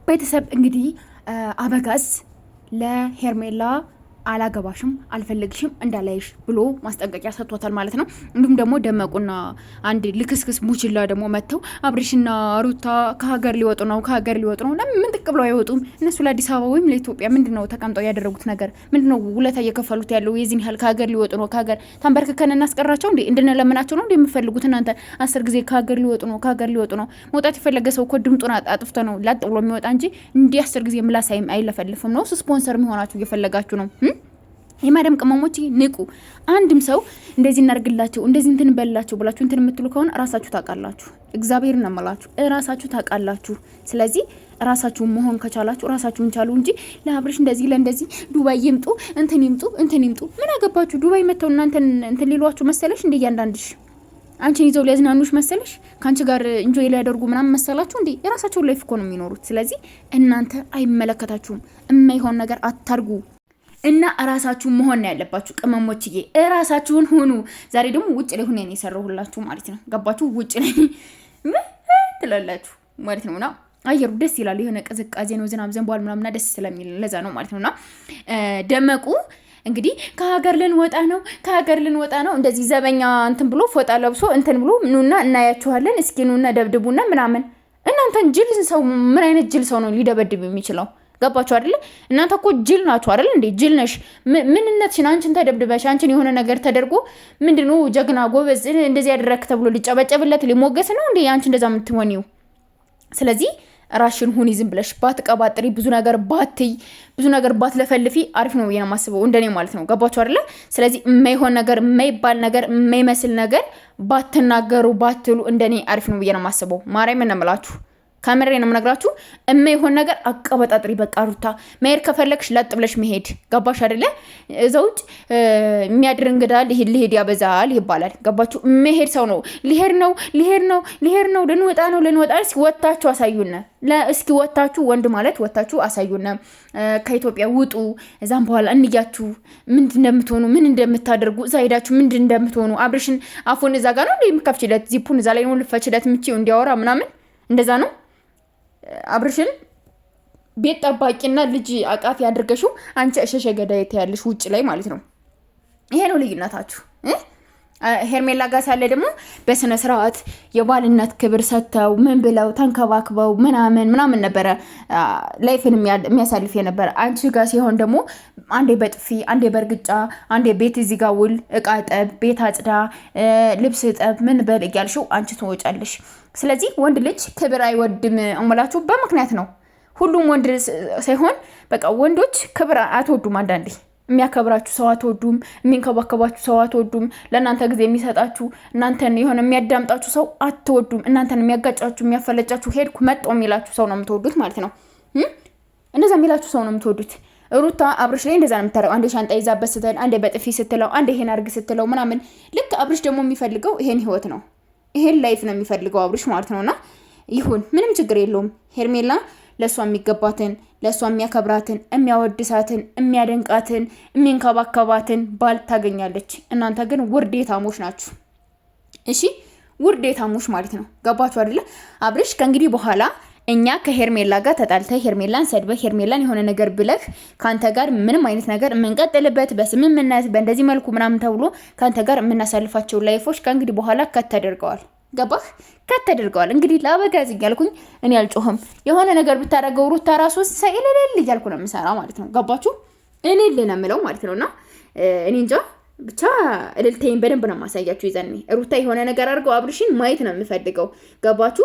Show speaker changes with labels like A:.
A: ቤተሰብ እንግዲህ አበጋዝ ለሄርሜላ አላገባሽም አልፈልግሽም እንዳላይሽ ብሎ ማስጠንቀቂያ ሰጥቷታል ማለት ነው። እንዲሁም ደግሞ ደመቁና አንድ ልክስክስ ሙችላ ደግሞ መጥተው አብርሽና ሩታ ከሀገር ሊወጡ ነው ለምን ጥቅ ብለው አይወጡም? እነሱ ለአዲስ አበባ ወይም ለኢትዮጵያ ምንድነው ተቀምጠው ያደረጉት ነገር ምንድነው? ውለታ እየከፈሉት ያለው የዚህን ያህል ከሀገር ሊወጡ ነው። ከሀገር ተንበርክከን እናስቀራቸው እንዴ? እንድንለምናቸው ነው እንዴ የምፈልጉት እናንተ? 10 ጊዜ ከሀገር ሊወጡ ነው። መውጣት የፈለገ ሰው እኮ ድምጡን አጥፍቶ ነው ላጥ ብሎ የሚወጣ እንጂ እንዲህ 10 ጊዜ ምላስ አይለፈልፍም ነው። ስፖንሰር የሚሆናችሁ እየፈለጋችሁ ነው። የማዳም ቅመሞች ንቁ። አንድም ሰው እንደዚህ እናርግላቸው እንደዚህ እንትን በላቸው ብላችሁ እንትን የምትሉ ከሆነ ራሳችሁ ታውቃላችሁ። እግዚአብሔርን ነው የምላችሁ፣ ራሳችሁ ታውቃላችሁ። ስለዚህ ራሳችሁን መሆን ከቻላችሁ ራሳችሁን ቻሉ እንጂ ለአብርሽ እንደዚህ ለእንደዚህ ዱባይ ይምጡ እንትን ይምጡ ምን አገባችሁ? ዱባይ መተው እናንተን እንትን ሊሏችሁ መሰለሽ እንደ እያንዳንድሽ አንቺን ይዘው ሊያዝናኑሽ መሰለሽ? ካንቺ ጋር እንጆይ ሊያደርጉ ምናምን መሰላችሁ እንዴ? የራሳቸውን ላይፍ እኮ ነው የሚኖሩት። ስለዚህ እናንተ አይመለከታችሁም። የማይሆን ነገር አታርጉ እና ራሳችሁን መሆን ነው ያለባችሁ። ቅመሞችዬ ራሳችሁን ሁኑ። ዛሬ ደግሞ ውጭ ላይ ሁኔ ነው የሰራሁላችሁ ማለት ነው። ገባችሁ? ውጭ ላይ ትላላችሁ ማለት ነውና አየሩ ደስ ይላል። የሆነ ቅዝቃዜ ነው፣ ዝናብ ዘንቧል ምናምና ደስ ስለሚል ለዛ ነው ማለት ነውና ደመቁ እንግዲህ ከሀገር ልንወጣ ነው እንደዚህ ዘበኛ እንትን ብሎ ፎጣ ለብሶ እንትን ብሎ ኑና እናያችኋለን፣ እስኪ ኑና ደብድቡና ምናምን። እናንተን ጅል ሰው ምን አይነት ጅል ሰው ነው ሊደበድብ የሚችለው? ገባችሁ አይደለ? እናንተ እኮ ጅል ናችሁ አይደል እንዴ? ጅል ነሽ። ምንነትሽን አንቺን ተደብድበሽ አንቺን የሆነ ነገር ተደርጎ ምንድነው ጀግና ጎበዝ እንደዚህ ያደረክ ተብሎ ሊጨበጨብለት ሊሞገስ ነው እንዴ አንቺ እንደዛ የምትሆኒው? ስለዚህ ራሽን ሁኒ። ዝም ብለሽ ባትቀባጥሪ፣ ብዙ ነገር ባትለፈልፊ አሪፍ ነው ብዬ ነው የማስበው፣ እንደኔ ማለት ነው። ገባችሁ አይደለ? ስለዚህ የማይሆን ነገር፣ የማይባል ነገር፣ የማይመስል ነገር ባትናገሩ ባትሉ እንደኔ አሪፍ ነው ብዬ ነው የማስበው። ማርያምን ነው የምላችሁ። ካሜራ ነው የምነግራችሁ። የማይሆን ነገር አቀበጣጥሪ። በቃ ሩታ መሄድ ከፈለግሽ ለጥ ብለሽ መሄድ። ገባሽ አይደለ? እዛውጭ የሚያድር እንግዳ ሊሄድ ያበዛል ይባላል። ገባችሁ? መሄድ ሰው ነው ሊሄድ ነው ልንወጣ እስኪ ወጣችሁ አሳዩና። እስኪ ወጣችሁ ወንድ ማለት ወጣችሁ አሳዩና። ከኢትዮጵያ ውጡ። እዛም በኋላ እንያችሁ ምን እንደምትሆኑ ምን እንደምታደርጉ እዛ ሄዳችሁ ምን እንደምትሆኑ። አብርሽን አፉን እዛ ጋር ነው የምከፍችለት፣ ዚፑን እዛ ላይ ነው ልፈችለት ምጪው እንዲያወራ ምናምን። እንደዛ ነው አብርሽን ቤት ጠባቂና ልጅ አቃፊ አድርገሽው አንቺ እሸሸ ገዳይ ያለሽ ውጭ ላይ ማለት ነው። ይሄ ነው ልዩነታችሁ። ሄርሜላ ጋር ሳለ ደግሞ በስነ ስርዓት የባልነት ክብር ሰጥተው ምን ብለው ተንከባክበው ምናምን ነበረ ላይፍን የሚያሳልፍ የነበረ። አንቺ ጋር ሲሆን ደግሞ አንዴ በጥፊ አንዴ በርግጫ አንዴ ቤት እዚህ ጋር ውል፣ እቃ ጠብ፣ ቤት አጽዳ፣ ልብስ ጠብ ምን በል እያልሽው አንቺ ትወጫለሽ። ስለዚህ ወንድ ልጅ ክብር አይወድም እምላችሁ በምክንያት ነው። ሁሉም ወንድ ሳይሆን በቃ ወንዶች ክብር አትወዱም። አንዳንዴ የሚያከብራችሁ ሰው አትወዱም፣ የሚንከባከባችሁ ሰው አትወዱም፣ ለእናንተ ጊዜ የሚሰጣችሁ እናንተን የሆነ የሚያዳምጣችሁ ሰው አትወዱም። እናንተን የሚያጋጫችሁ የሚያፈለጫችሁ ሄድኩ መጣሁ የሚላችሁ ሰው ነው የምትወዱት ማለት ነው። እንደዛ የሚላችሁ ሰው ነው የምትወዱት። ሩታ አብርሽ ላይ እንደዛ ነው የምታረው። አንዴ ሻንጣ ይዛበት ስትል፣ አንዴ በጥፊ ስትለው፣ አንዴ ይሄን አርግ ስትለው ምናምን። ልክ አብርሽ ደግሞ የሚፈልገው ይሄን ህይወት ነው፣ ይሄን ላይፍ ነው የሚፈልገው አብርሽ ማለት ነውና ይሁን ምንም ችግር የለውም። ሄርሜላ ለሷ የሚገባትን ለሷ የሚያከብራትን የሚያወድሳትን የሚያደንቃትን የሚንከባከባትን ባል ታገኛለች። እናንተ ግን ውርዴታሞች ናችሁ። እሺ ውርዴታሞች ማለት ነው። ገባችሁ አይደለ? አብርሽ ከእንግዲህ በኋላ እኛ ከሄርሜላ ጋር ተጣልተህ ሄርሜላን ሰድበህ ሄርሜላን የሆነ ነገር ብለህ ካንተ ጋር ምንም አይነት ነገር የምንቀጥልበት በስምምነት በእንደዚህ መልኩ ምናምን ተብሎ ካንተ ጋር የምናሳልፋቸው ላይፎች ከእንግዲህ በኋላ ከተደርገዋል። ገባህ? ከተደርገዋል። እንግዲህ ለአበጋዝ እያልኩኝ እኔ አልጮህም። የሆነ ነገር ብታረገው ሩታ ራሱ ሰይለል እያልኩ ነው የምሰራ ማለት ነው። ገባችሁ? እልል ነው የምለው ማለት ነውና እኔ እንጃ ብቻ እልልቴን በደንብ ነው የማሳያችሁ። ይዘን ሩታ የሆነ ነገር አድርገው አብርሽን ማየት ነው የምፈልገው። ገባችሁ?